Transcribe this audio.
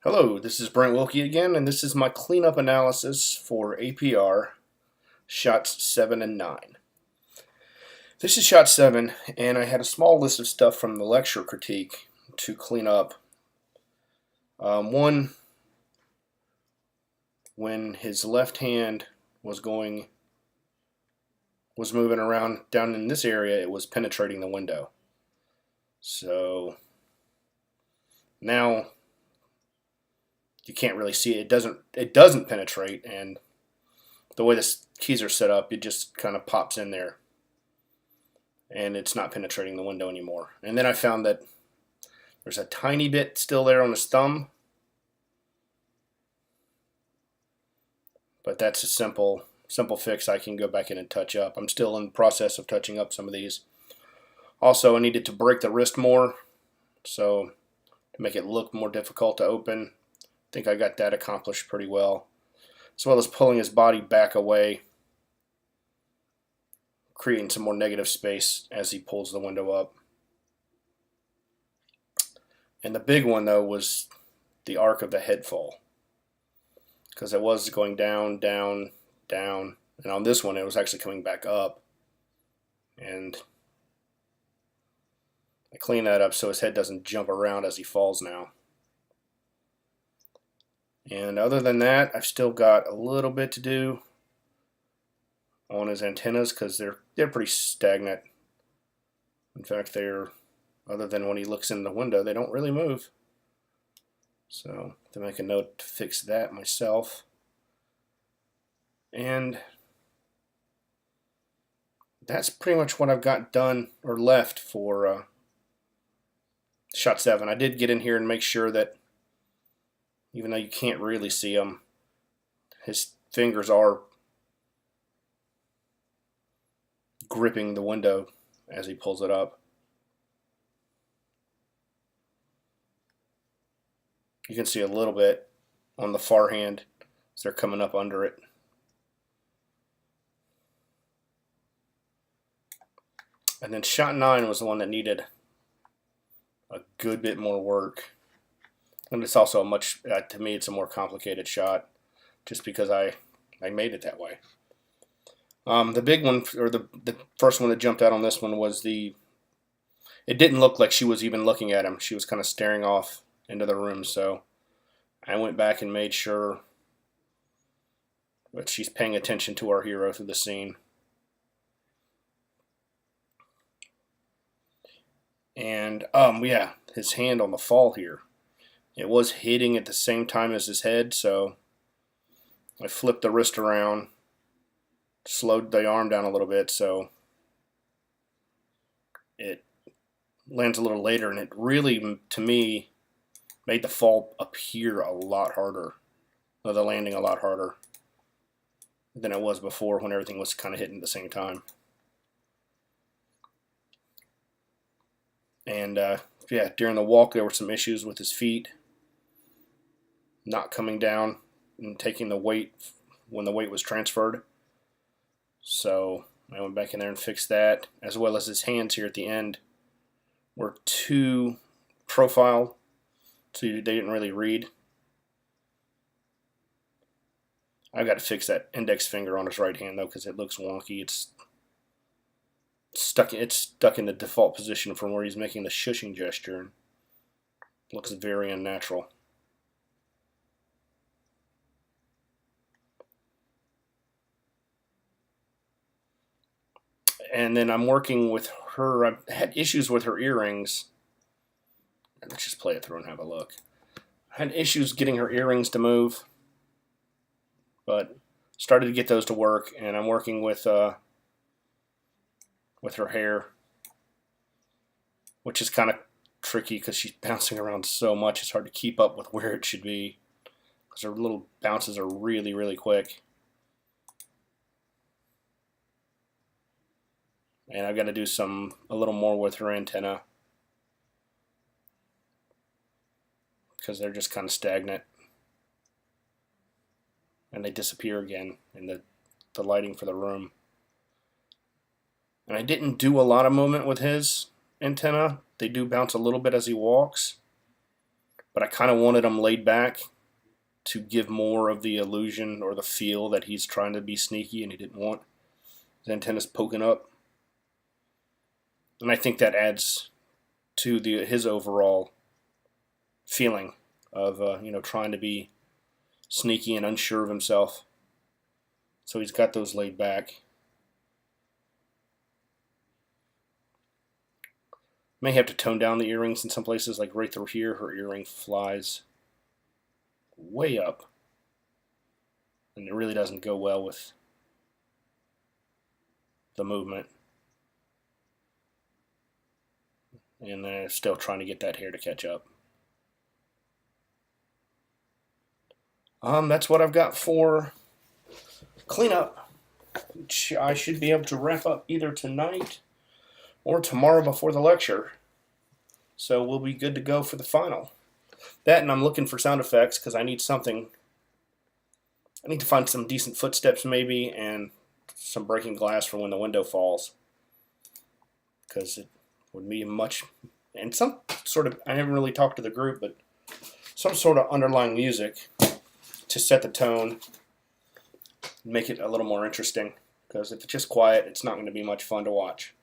Hello, this is Brent Wilkie again, and this is my cleanup analysis for APR shots 7 and 9. This is shot 7, and I had a small list of stuff from the lecture critique to clean up. One, when his left hand was moving around down in this area, it was penetrating the window. So now you can't really see it. It doesn't penetrate, and the way the keys are set up, it just kind of pops in there, and it's not penetrating the window anymore. And then I found that there's a tiny bit still there on his thumb, but that's a simple fix I can go back in and touch up. I'm still in the process of touching up some of these. Also, I needed to break the wrist more, so to make it look more difficult to open. I think I got that accomplished pretty well, as well as pulling his body back away, creating some more negative space as he pulls the window up. And the big one, though, was the arc of the head fall, because it was going down, down, down, and on this one it was actually coming back up. And I cleaned that up so his head doesn't jump around as he falls now. And other than that, I've still got a little bit to do on his antennas because they're pretty stagnant. In fact, other than when he looks in the window, they don't really move. So to make a note to fix that myself. And that's pretty much what I've got done or left for shot 7. I did get in here and make sure that, even though you can't really see him, his fingers are gripping the window as he pulls it up. You can see a little bit on the far hand as they're coming up under it. And then shot 9 was the one that needed a good bit more work. And it's also to me, it's a more complicated shot just because I made it that way. The big one, or the first one that jumped out on this one was it didn't look like she was even looking at him. She was kind of staring off into the room, so I went back and made sure that she's paying attention to our hero through the scene. And yeah, his hand on the fall here, it was hitting at the same time as his head, so I flipped the wrist around, slowed the arm down a little bit so it lands a little later, and it really, to me, made the fall appear a lot harder, or the landing a lot harder than it was before when everything was kind of hitting at the same time. And yeah, during the walk there were some issues with his feet not coming down and taking the weight when the weight was transferred. So I went back in there and fixed that, as well as his hands here at the end were too profile, so they didn't really read. I've got to fix that index finger on his right hand though, because it looks wonky. It's stuck in the default position from where he's making the shushing gesture, and looks very unnatural. And then I'm working with her. I've had issues with her earrings. Let's just play it through and have a look. I had issues getting her earrings to move, but started to get those to work, and I'm working with her hair, which is kind of tricky because she's bouncing around so much. It's hard to keep up with where it should be because her little bounces are really, really quick. And I've got to do a little more with her antenna because they're just kind of stagnant, and they disappear again in the lighting for the room. And I didn't do a lot of movement with his antenna. They do bounce a little bit as he walks, but I kind of wanted them laid back to give more of the illusion or the feel that he's trying to be sneaky and he didn't want his antennas poking up. And I think that adds to his overall feeling of trying to be sneaky and unsure of himself. So he's got those laid back. May have to tone down the earrings in some places, like right through here, her earring flies way up. And it really doesn't go well with the movement. And then still trying to get that hair to catch up. That's what I've got for cleanup, which I should be able to wrap up either tonight or tomorrow before the lecture. So we'll be good to go for the final. That, and I'm looking for sound effects because I need something. I need to find some decent footsteps maybe and some breaking glass for when the window falls. Because it would be much, and some sort of, I haven't really talked to the group, but some sort of underlying music to set the tone, make it a little more interesting. Because if it's just quiet, it's not going to be much fun to watch.